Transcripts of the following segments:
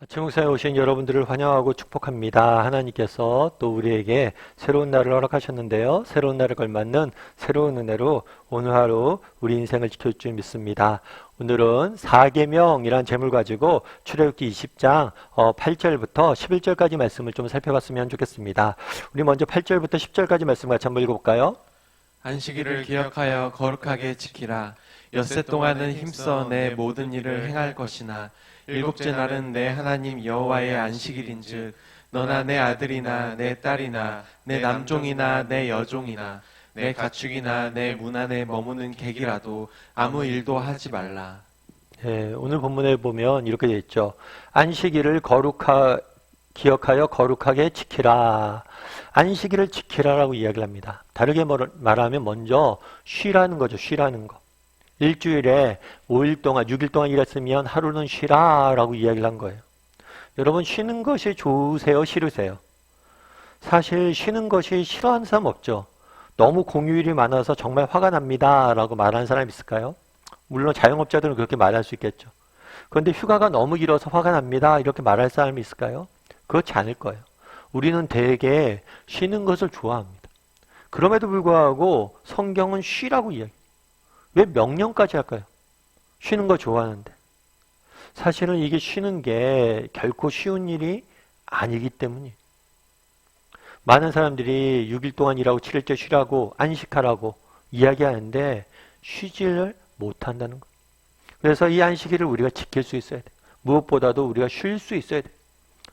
지목사에 오신 여러분들을 환영하고 축복합니다. 하나님께서 또 우리에게 새로운 날을 허락하셨는데요. 새로운 날에 걸맞는 새로운 은혜로 오늘 하루 우리 인생을 지켜줄 줄 믿습니다. 오늘은 4계명이란 제목을 가지고 출애굽기 20장 8절부터 11절까지 말씀을 좀 살펴봤으면 좋겠습니다. 우리 먼저 8절부터 10절까지 말씀 같이 한번 읽어볼까요? 안식일을 기억하여 거룩하게 지키라. 엿새 동안은 힘써 내 모든 일을 행할 것이나 일곱째 날은 내 하나님 여호와의 안식일인즉 너나 내 아들이나 내 딸이나 내 남종이나 내 여종이나 내 가축이나 내 문 안에 머무는 객이라도 아무 일도 하지 말라. 오늘 본문에 보면 이렇게 되어 있죠. 안식일을 기억하여 거룩하게 지키라. 안식일을 지키라라고 이야기를 합니다. 다르게 말하면 먼저 쉬라는 거죠. 쉬라는 거. 일주일에 5일 동안 6일 동안 일했으면 하루는 쉬라라고 이야기를 한 거예요. 여러분, 쉬는 것이 좋으세요? 싫으세요? 사실 쉬는 것이 싫어하는 사람 없죠. 너무 공휴일이 많아서 정말 화가 납니다 라고 말하는 사람 있을까요? 물론 자영업자들은 그렇게 말할 수 있겠죠. 그런데 휴가가 너무 길어서 화가 납니다 이렇게 말할 사람이 있을까요? 그렇지 않을 거예요. 우리는 대개 쉬는 것을 좋아합니다. 그럼에도 불구하고 성경은 쉬라고 이야기해요. 왜 명령까지 할까요? 쉬는 거 좋아하는데. 사실은 이게 쉬는 게 결코 쉬운 일이 아니기 때문이에요. 많은 사람들이 6일 동안 일하고 7일째 쉬라고 안식하라고 이야기하는데 쉬지를 못한다는 거예요. 그래서 이 안식일을 우리가 지킬 수 있어야 돼요. 무엇보다도 우리가 쉴 수 있어야 돼요.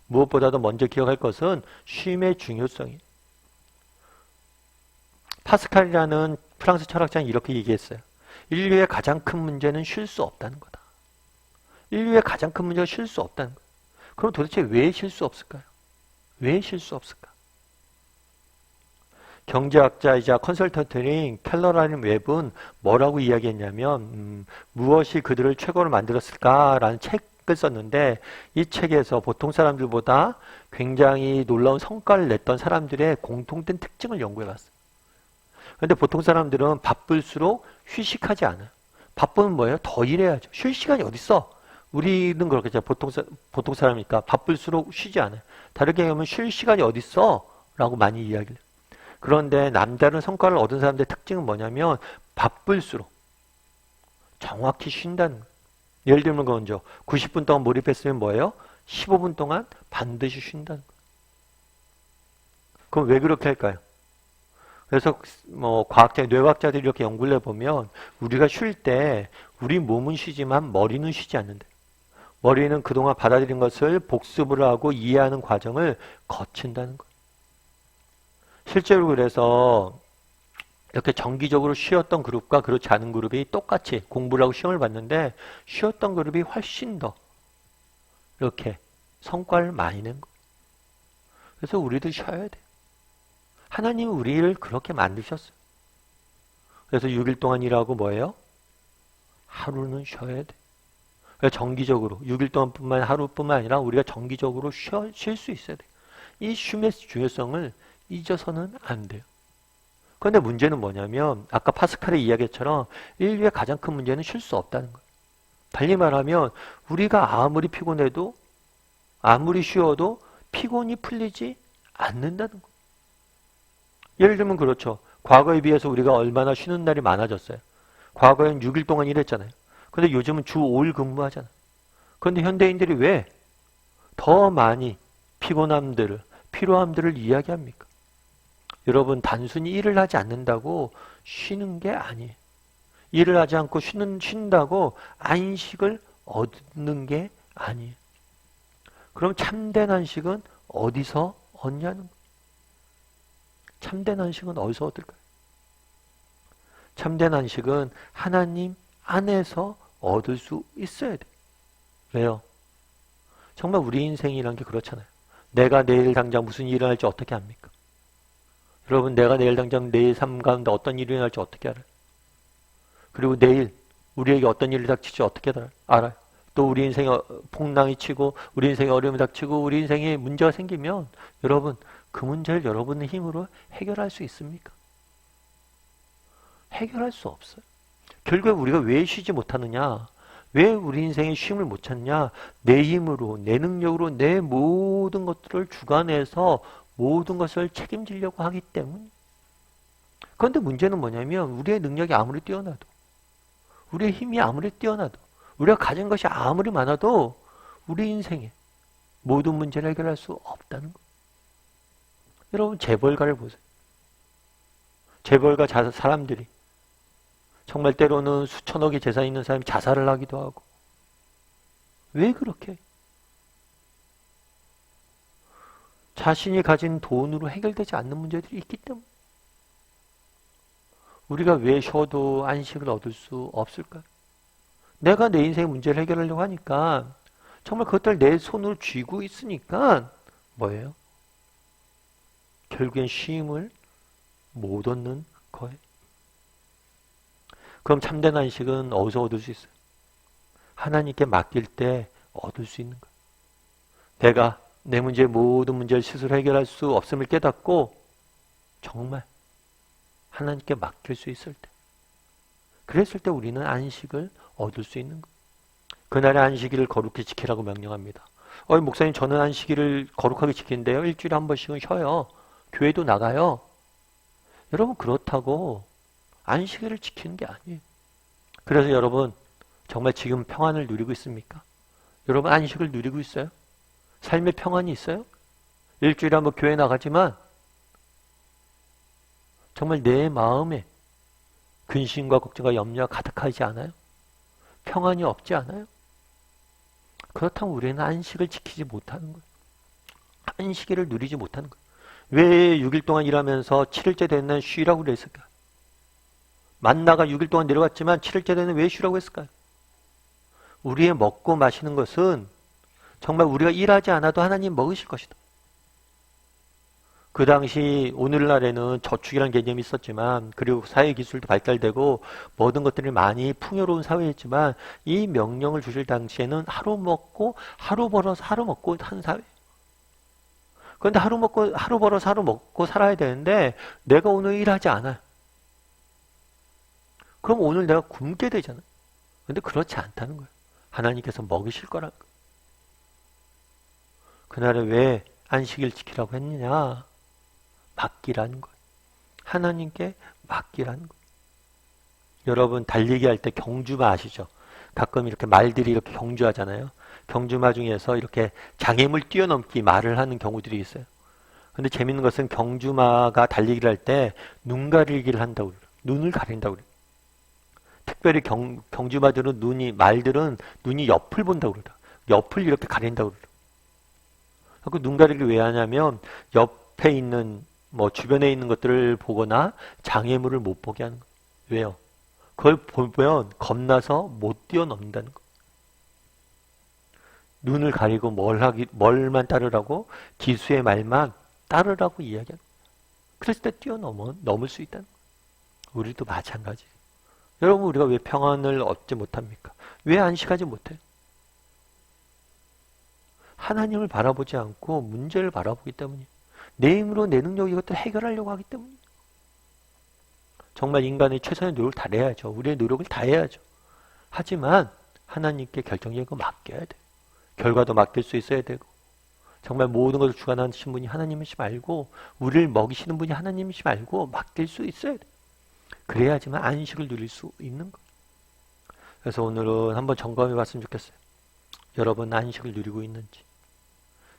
무엇보다도 먼저 기억할 것은 쉼의 중요성이에요. 파스칼이라는 프랑스 철학자는 이렇게 얘기했어요. 인류의 가장 큰 문제는 쉴 수 없다는 거다. 인류의 가장 큰 문제가 쉴 수 없다는 거예요. 그럼 도대체 왜 쉴 수 없을까요? 왜 쉴 수 없을까? 경제학자이자 컨설턴트인 켈러라는 웹은 뭐라고 이야기했냐면 무엇이 그들을 최고로 만들었을까라는 책을 썼는데 이 책에서 보통 사람들보다 굉장히 놀라운 성과를 냈던 사람들의 공통된 특징을 연구해봤어요. 그런데 보통 사람들은 바쁠수록 휴식하지 않아요. 바쁘면 뭐예요? 더 일해야죠. 쉴 시간이 어딨어? 우리는 그렇겠죠. 보통 사람이니까 바쁠수록 쉬지 않아요. 다르게 하면 쉴 시간이 어딨어? 라고 많이 이야기를 해요. 그런데 남다른 성과를 얻은 사람들의 특징은 뭐냐면 바쁠수록 정확히 쉰다는 거예요. 예를 들면 먼저 90분 동안 몰입했으면 뭐예요? 15분 동안 반드시 쉰다는 거예요. 그럼 왜 그렇게 할까요? 그래서 뇌과학자들이 이렇게 연구를 해보면 우리가 쉴 때 우리 몸은 쉬지만 머리는 쉬지 않는다. 머리는 그동안 받아들인 것을 복습을 하고 이해하는 과정을 거친다는 거예요. 실제로 그래서 이렇게 정기적으로 쉬었던 그룹과 그렇지 않은 그룹이 똑같이 공부를 하고 시험을 봤는데 쉬었던 그룹이 훨씬 더 이렇게 성과를 많이 낸 거예요. 그래서 우리도 쉬어야 돼요. 하나님은 우리를 그렇게 만드셨어요. 그래서 6일 동안 일하고 뭐예요? 하루는 쉬어야 돼. 그래서 정기적으로 6일 동안뿐만 하루뿐만 아니라 우리가 정기적으로 쉴 수 있어야 돼. 이 쉼의 중요성을 잊어서는 안 돼요. 그런데 문제는 뭐냐면 아까 파스칼의 이야기처럼 인류의 가장 큰 문제는 쉴 수 없다는 거예요. 달리 말하면 우리가 아무리 피곤해도 아무리 쉬어도 피곤이 풀리지 않는다는 거예요. 예를 들면 그렇죠. 과거에 비해서 우리가 얼마나 쉬는 날이 많아졌어요. 과거엔 6일 동안 일했잖아요. 근데 요즘은 주 5일 근무하잖아요. 그런데 현대인들이 왜 더 많이 피로함들을 이야기합니까? 여러분, 단순히 일을 하지 않는다고 쉬는 게 아니에요. 일을 하지 않고 쉰다고 안식을 얻는 게 아니에요. 그럼 참된 안식은 어디서 얻냐는 거예요. 참된 안식은 어디서 얻을까요? 참된 안식은 하나님 안에서 얻을 수 있어야 돼요. 왜요? 정말 우리 인생이란 게 그렇잖아요. 내가 내일 당장 무슨 일을 할지 어떻게 합니까? 여러분, 내가 내일 당장 내일 삶 가운데 어떤 일이 일어날지 어떻게 알아요? 그리고 내일 우리에게 어떤 일이 닥칠지 어떻게 알아요? 또 우리 인생에 풍랑이 치고 우리 인생에 어려움이 닥치고 우리 인생에 문제가 생기면 여러분, 그 문제를 여러분의 힘으로 해결할 수 있습니까? 해결할 수 없어요. 결국에 우리가 왜 쉬지 못하느냐? 왜 우리 인생에 쉼을 못 찾냐? 내 힘으로, 내 능력으로 내 모든 것들을 주관해서 모든 것을 책임지려고 하기 때문. 그런데 문제는 뭐냐면 우리의 능력이 아무리 뛰어나도, 우리의 힘이 아무리 뛰어나도, 우리가 가진 것이 아무리 많아도 우리 인생에 모든 문제를 해결할 수 없다는 거예요. 여러분 재벌가를 보세요. 재벌가 사람들이 정말 때로는 수천억의 재산 있는 사람이 자살을 하기도 하고. 왜 그렇게? 자신이 가진 돈으로 해결되지 않는 문제들이 있기 때문에. 우리가 왜 쉬어도 안식을 얻을 수 없을까요? 내가 내 인생의 문제를 해결하려고 하니까 정말 그것들 내 손으로 쥐고 있으니까 뭐예요? 결국엔 쉼을 못 얻는 거예요. 그럼 참된 안식은 어디서 얻을 수 있어요? 하나님께 맡길 때 얻을 수 있는 거예요. 내가 내 문제의 모든 문제를 스스로 해결할 수 없음을 깨닫고 정말 하나님께 맡길 수 있을 때, 그랬을 때 우리는 안식을 얻을 수 있는 거예요. 그날의 안식일을 거룩히 지키라고 명령합니다. 목사님 저는 안식일을 거룩하게 지키는데요. 일주일에 한 번씩은 쉬어요. 교회도 나가요. 여러분 그렇다고 안식일을 지키는 게 아니에요. 그래서 여러분 정말 지금 평안을 누리고 있습니까? 여러분 안식을 누리고 있어요? 삶의 평안이 있어요? 일주일에 한 번 교회 나가지만 정말 내 마음에 근심과 걱정과 염려가 가득하지 않아요? 평안이 없지 않아요? 그렇다면 우리는 안식을 지키지 못하는 거예요. 안식일을 누리지 못하는 거예요. 왜 6일 동안 일하면서 7일째 되는 날 쉬라고 그랬을까요? 만나가 6일 동안 내려왔지만 7일째 되는 왜 쉬라고 했을까요? 우리의 먹고 마시는 것은 정말 우리가 일하지 않아도 하나님 먹으실 것이다. 그 당시 오늘날에는 저축이라는 개념이 있었지만, 그리고 사회기술도 발달되고 모든 것들이 많이 풍요로운 사회였지만, 이 명령을 주실 당시에는 하루 먹고 하루 벌어서 하루 먹고 한 사회. 그런데 하루 벌어서 하루 먹고 살아야 되는데 내가 오늘 일하지 않아요. 그럼 오늘 내가 굶게 되잖아요. 그런데 그렇지 않다는 거예요. 하나님께서 먹이실 거라는 거예요. 그날에 왜 안식일 지키라고 했느냐? 맡기라는 거예요. 하나님께 맡기라는 거예요. 여러분 달리기 할 때 경주마 아시죠? 가끔 이렇게 말들이 이렇게 경주하잖아요. 경주마 중에서 이렇게 장애물 뛰어넘기 말을 하는 경우들이 있어요. 근데 재밌는 것은 경주마가 달리기를 할 때 눈 가리기를 한다고 그래요. 눈을 가린다고 그래요. 특별히 경주마들은 말들은 눈이 옆을 본다고 그래요. 옆을 이렇게 가린다고 그래요. 그 눈 가리기를 왜 하냐면 옆에 있는 주변에 있는 것들을 보거나 장애물을 못 보게 하는 거예요. 왜요? 그걸 보면 겁나서 못 뛰어넘는다는 거예요. 눈을 가리고 뭘만 따르라고? 기수의 말만 따르라고 이야기하는 거예요. 그랬을 때 넘을 수 있다는 거예요. 우리도 마찬가지. 여러분 우리가 왜 평안을 얻지 못합니까? 왜 안식하지 못해요? 하나님을 바라보지 않고 문제를 바라보기 때문이에요. 내 힘으로 내 능력으로 이것도 해결하려고 하기 때문이에요. 정말 인간의 최선의 노력을 다해야죠. 우리의 노력을 다해야죠. 하지만 하나님께 결정적인 거 맡겨야 돼요. 결과도 맡길 수 있어야 되고, 정말 모든 것을 주관하신 분이 하나님이시 알고, 우리를 먹이시는 분이 하나님이시 알고 맡길 수 있어야 돼요. 그래야지만 안식을 누릴 수 있는 거예요. 그래서 오늘은 한번 점검해 봤으면 좋겠어요. 여러분 안식을 누리고 있는지,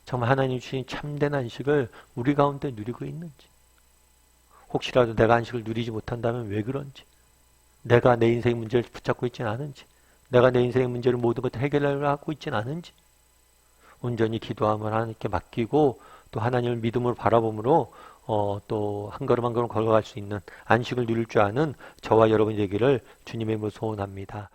정말 하나님 주신 참된 안식을 우리 가운데 누리고 있는지, 혹시라도 내가 안식을 누리지 못한다면 왜 그런지, 내가 내 인생의 문제를 붙잡고 있지는 않은지, 내가 내 인생의 문제를 모든 것을 해결하려고 하고 있지는 않은지, 온전히 기도함을 하나님께 맡기고 또 하나님을 믿음으로 바라봄으로 또 한 걸음 한 걸음 걸어갈 수 있는 안식을 누릴 줄 아는 저와 여러분이 되기를 주님의 이름으로 소원합니다.